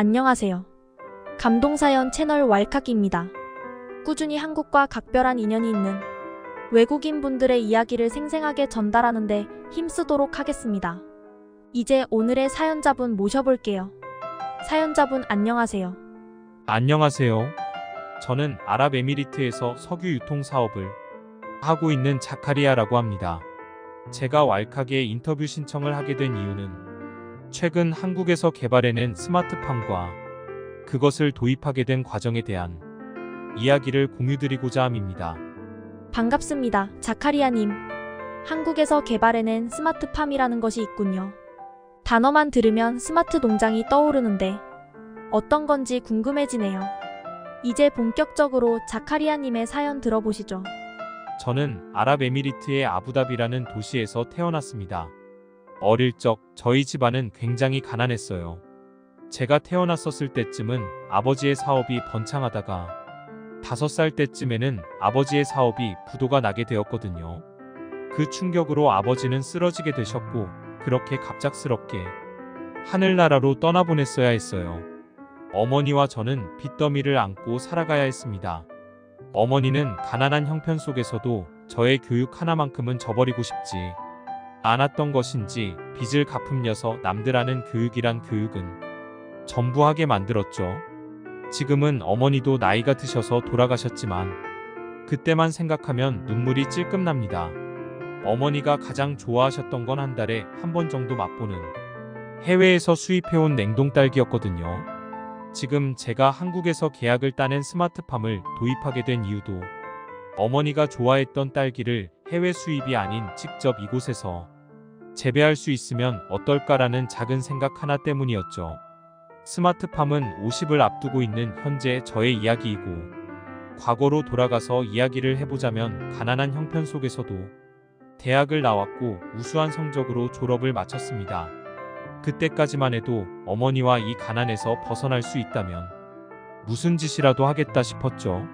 안녕하세요. 감동사연 채널 왈카기입니다. 꾸준히 한국과 각별한 인연이 있는 외국인 분들의 이야기를 생생하게 전달하는데 힘쓰도록 하겠습니다. 이제 오늘의 사연자분 모셔볼게요. 사연자분 안녕하세요. 안녕하세요. 저는 아랍에미리트에서 석유 유통 사업을 하고 있는 자카리아라고 합니다. 제가 왈카기에 인터뷰 신청을 하게 된 이유는 최근 한국에서 개발해낸 스마트팜과 그것을 도입하게 된 과정에 대한 이야기를 공유드리고자 함입니다. 반갑습니다. 자카리아님. 한국에서 개발해낸 스마트팜이라는 것이 있군요. 단어만 들으면 스마트 농장이 떠오르는데 어떤 건지 궁금해지네요. 이제 본격적으로 자카리아님의 사연 들어보시죠. 저는 아랍에미리트의 아부다비라는 도시에서 태어났습니다. 어릴 적 저희 집안은 굉장히 가난했어요. 제가 태어났었을 때쯤은 아버지의 사업이 번창하다가 5살 때쯤에는 아버지의 사업이 부도가 나게 되었거든요. 그 충격으로 아버지는 쓰러지게 되셨고 그렇게 갑작스럽게 하늘나라로 떠나보냈어야 했어요. 어머니와 저는 빚더미를 안고 살아가야 했습니다. 어머니는 가난한 형편 속에서도 저의 교육 하나만큼은 저버리고 싶지 않았던 것인지 빚을 갚으면서 남들 아는 교육이란 교육은 전부 하게 만들었죠. 지금은 어머니도 나이가 드셔서 돌아가셨지만 그때만 생각하면 눈물이 찔끔 납니다. 어머니가 가장 좋아하셨던 건 한 달에 한 번 정도 맛보는 해외에서 수입해온 냉동딸기였거든요. 지금 제가 한국에서 계약을 따낸 스마트팜을 도입하게 된 이유도 어머니가 좋아했던 딸기를 해외 수입이 아닌 직접 이곳에서 재배할 수 있으면 어떨까라는 작은 생각 하나 때문이었죠. 스마트팜은 50을 앞두고 있는 현재 저의 이야기이고 과거로 돌아가서 이야기를 해보자면 가난한 형편 속에서도 대학을 나왔고 우수한 성적으로 졸업을 마쳤습니다. 그때까지만 해도 어머니와 이 가난에서 벗어날 수 있다면 무슨 짓이라도 하겠다 싶었죠.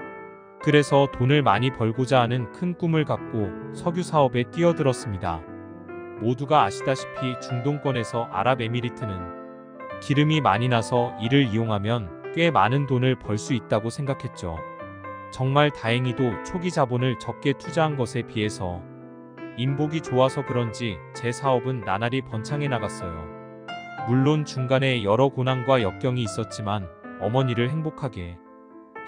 그래서 돈을 많이 벌고자 하는 큰 꿈을 갖고 석유 사업에 뛰어들었습니다. 모두가 아시다시피 중동권에서 아랍에미리트는 기름이 많이 나서 이를 이용하면 꽤 많은 돈을 벌 수 있다고 생각했죠. 정말 다행히도 초기 자본을 적게 투자한 것에 비해서 인복이 좋아서 그런지 제 사업은 나날이 번창해 나갔어요. 물론 중간에 여러 고난과 역경이 있었지만 어머니를 행복하게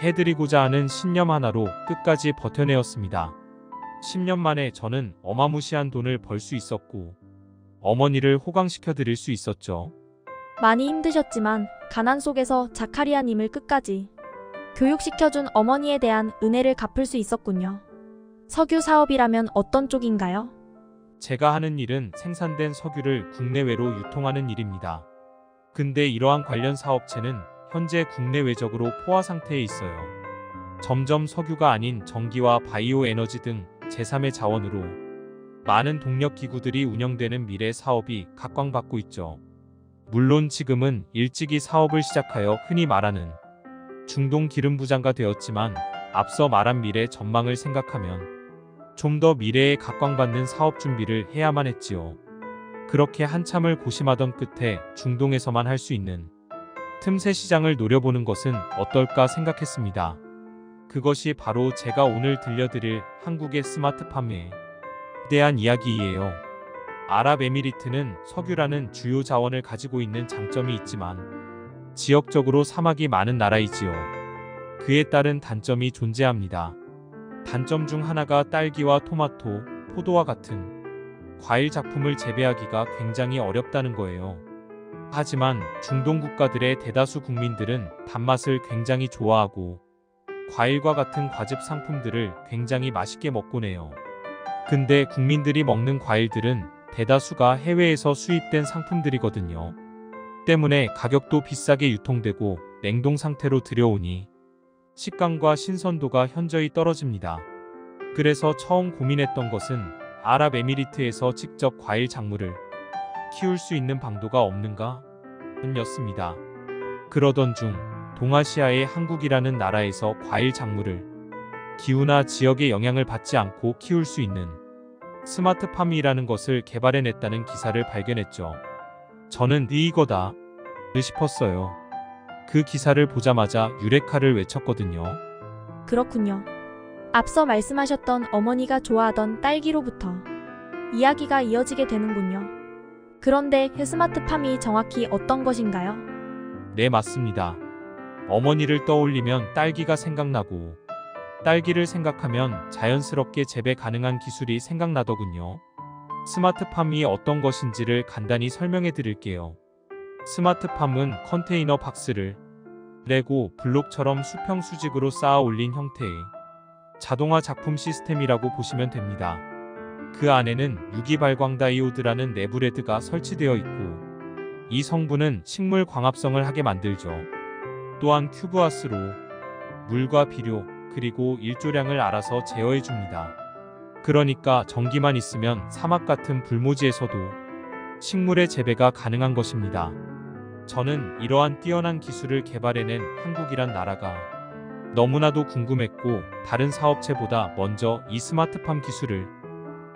해드리고자 하는 신념 하나로 끝까지 버텨내었습니다. 10년 만에 저는 어마무시한 돈을 벌 수 있었고 어머니를 호강시켜 드릴 수 있었죠. 많이 힘드셨지만 가난 속에서 자카리아님을 끝까지 교육시켜준 어머니에 대한 은혜를 갚을 수 있었군요. 석유 사업이라면 어떤 쪽인가요? 제가 하는 일은 생산된 석유를 국내외로 유통하는 일입니다. 근데 이러한 관련 사업체는 현재 국내외적으로 포화 상태에 있어요. 점점 석유가 아닌 전기와 바이오 에너지 등 제3의 자원으로 많은 동력 기구들이 운영되는 미래 사업이 각광받고 있죠. 물론 지금은 일찍이 사업을 시작하여 흔히 말하는 중동 기름 부자가 되었지만 앞서 말한 미래 전망을 생각하면 좀 더 미래에 각광받는 사업 준비를 해야만 했지요. 그렇게 한참을 고심하던 끝에 중동에서만 할 수 있는 틈새 시장을 노려보는 것은 어떨까 생각했습니다. 그것이 바로 제가 오늘 들려드릴 한국의 스마트팜에 대한 이야기예요. 아랍에미리트는 석유라는 주요 자원을 가지고 있는 장점이 있지만 지역적으로 사막이 많은 나라이지요. 그에 따른 단점이 존재합니다. 단점 중 하나가 딸기와 토마토, 포도와 같은 과일 작품을 재배하기가 굉장히 어렵다는 거예요. 하지만 중동 국가들의 대다수 국민들은 단맛을 굉장히 좋아하고 과일과 같은 과즙 상품들을 굉장히 맛있게 먹곤 해요. 근데 국민들이 먹는 과일들은 대다수가 해외에서 수입된 상품들이거든요. 때문에 가격도 비싸게 유통되고 냉동 상태로 들여오니 식감과 신선도가 현저히 떨어집니다. 그래서 처음 고민했던 것은 아랍에미리트에서 직접 과일 작물을 키울 수 있는 방도가 없는가? 였습니다. 그러던 중 동아시아의 한국이라는 나라에서 과일 작물을 기후나 지역의 영향을 받지 않고 키울 수 있는 스마트팜이라는 것을 개발해냈다는 기사를 발견했죠. 저는 이거다 싶었어요. 그 기사를 보자마자 유레카를 외쳤거든요. 그렇군요. 앞서 말씀하셨던 어머니가 좋아하던 딸기로부터 이야기가 이어지게 되는군요. 그런데 스마트팜이 정확히 어떤 것인가요? 네, 맞습니다. 어머니를 떠올리면 딸기가 생각나고, 딸기를 생각하면 자연스럽게 재배 가능한 기술이 생각나더군요. 스마트팜이 어떤 것인지를 간단히 설명해 드릴게요. 스마트팜은 컨테이너 박스를 레고 블록처럼 수평 수직으로 쌓아 올린 형태의 자동화 작품 시스템이라고 보시면 됩니다. 그 안에는 유기발광 다이오드라는 내부레드가 설치되어 있고, 이 성분은 식물 광합성을 하게 만들죠. 또한 큐브화스로 물과 비료 그리고 일조량을 알아서 제어해 줍니다. 그러니까 전기만 있으면 사막 같은 불모지에서도 식물의 재배가 가능한 것입니다. 저는 이러한 뛰어난 기술을 개발해낸 한국이란 나라가 너무나도 궁금했고, 다른 사업체보다 먼저 이 스마트팜 기술을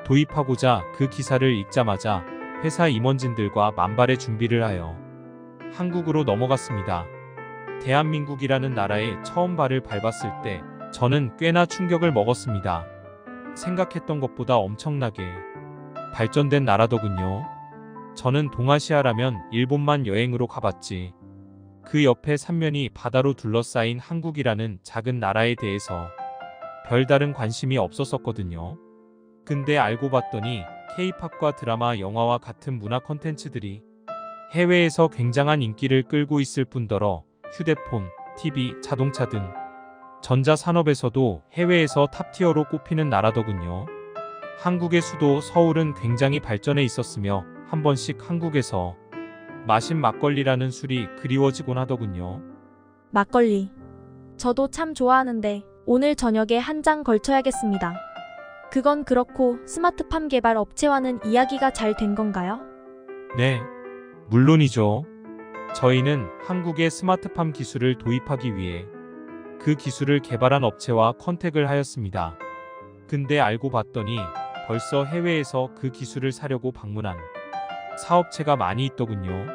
도입하고자 그 기사를 읽자마자 회사 임원진들과 만발의 준비를 하여 한국으로 넘어갔습니다. 대한민국이라는 나라에 처음 발을 밟았을 때 저는 꽤나 충격을 먹었습니다. 생각했던 것보다 엄청나게 발전된 나라더군요. 저는 동아시아라면 일본만 여행으로 가봤지, 그 옆에 삼면이 바다로 둘러싸인 한국이라는 작은 나라에 대해서 별다른 관심이 없었었거든요. 근데 알고 봤더니 K-팝과 드라마, 영화와 같은 문화 콘텐츠들이 해외에서 굉장한 인기를 끌고 있을 뿐더러 휴대폰, TV, 자동차 등 전자산업에서도 해외에서 탑티어로 꼽히는 나라더군요. 한국의 수도 서울은 굉장히 발전해 있었으며 한 번씩 한국에서 마신 막걸리라는 술이 그리워지곤 하더군요. 막걸리. 저도 참 좋아하는데 오늘 저녁에 한 잔 걸쳐야겠습니다. 그건 그렇고 스마트팜 개발 업체와는 이야기가 잘 된 건가요? 네, 물론이죠. 저희는 한국의 스마트팜 기술을 도입하기 위해 그 기술을 개발한 업체와 컨택을 하였습니다. 근데 알고 봤더니 벌써 해외에서 그 기술을 사려고 방문한 사업체가 많이 있더군요.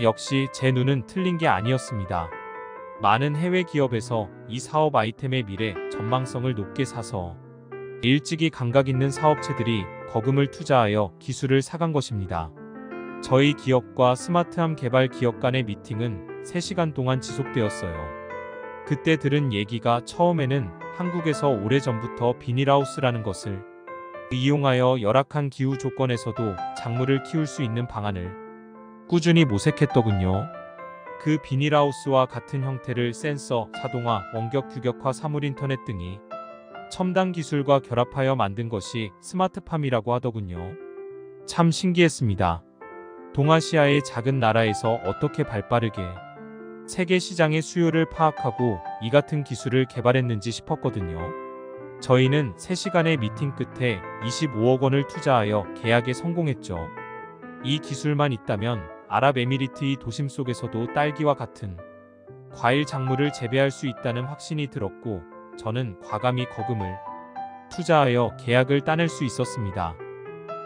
역시 제 눈은 틀린 게 아니었습니다. 많은 해외 기업에서 이 사업 아이템의 미래 전망성을 높게 사서 일찍이 감각 있는 사업체들이 거금을 투자하여 기술을 사간 것입니다. 저희 기업과 스마트함 개발 기업 간의 미팅은 3시간 동안 지속되었어요. 그때 들은 얘기가 처음에는 한국에서 오래전부터 비닐하우스라는 것을 이용하여 열악한 기후 조건에서도 작물을 키울 수 있는 방안을 꾸준히 모색했더군요. 그 비닐하우스와 같은 형태를 센서, 자동화, 원격 규격화, 사물 인터넷 등이 첨단 기술과 결합하여 만든 것이 스마트팜이라고 하더군요. 참 신기했습니다. 동아시아의 작은 나라에서 어떻게 발빠르게 세계 시장의 수요를 파악하고 이 같은 기술을 개발했는지 싶었거든요. 저희는 3시간의 미팅 끝에 25억 원을 투자하여 계약에 성공했죠. 이 기술만 있다면 아랍에미리트의 도심 속에서도 딸기와 같은 과일 작물을 재배할 수 있다는 확신이 들었고, 저는 과감히 거금을 투자하여 계약을 따낼 수 있었습니다.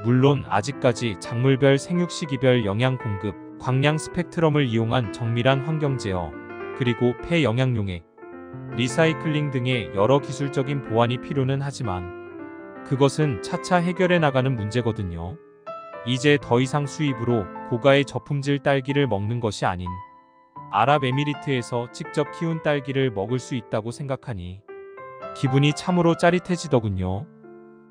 물론 아직까지 작물별 생육 시기별 영양 공급, 광량 스펙트럼을 이용한 정밀한 환경 제어, 그리고 폐 영양용액, 리사이클링 등의 여러 기술적인 보완이 필요는 하지만 그것은 차차 해결해 나가는 문제거든요. 이제 더 이상 수입으로 고가의 저품질 딸기를 먹는 것이 아닌 아랍에미리트에서 직접 키운 딸기를 먹을 수 있다고 생각하니 기분이 참으로 짜릿해지더군요.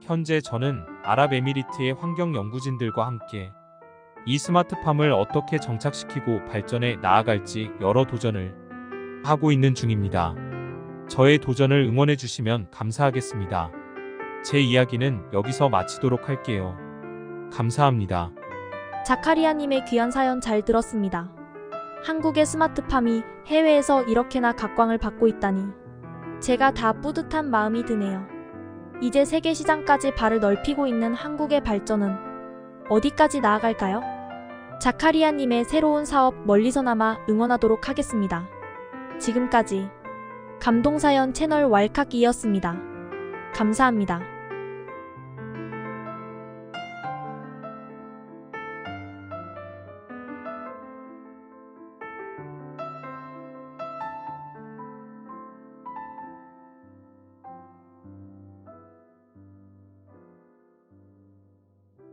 현재 저는 아랍에미리트의 환경 연구진들과 함께 이 스마트팜을 어떻게 정착시키고 발전해 나아갈지 여러 도전을 하고 있는 중입니다. 저의 도전을 응원해 주시면 감사하겠습니다. 제 이야기는 여기서 마치도록 할게요. 감사합니다. 자카리아님의 귀한 사연 잘 들었습니다. 한국의 스마트팜이 해외에서 이렇게나 각광을 받고 있다니 제가 다 뿌듯한 마음이 드네요. 이제 세계 시장까지 발을 넓히고 있는 한국의 발전은 어디까지 나아갈까요? 자카리아님의 새로운 사업 멀리서나마 응원하도록 하겠습니다. 지금까지 감동사연 채널 왈칵이었습니다. 감사합니다.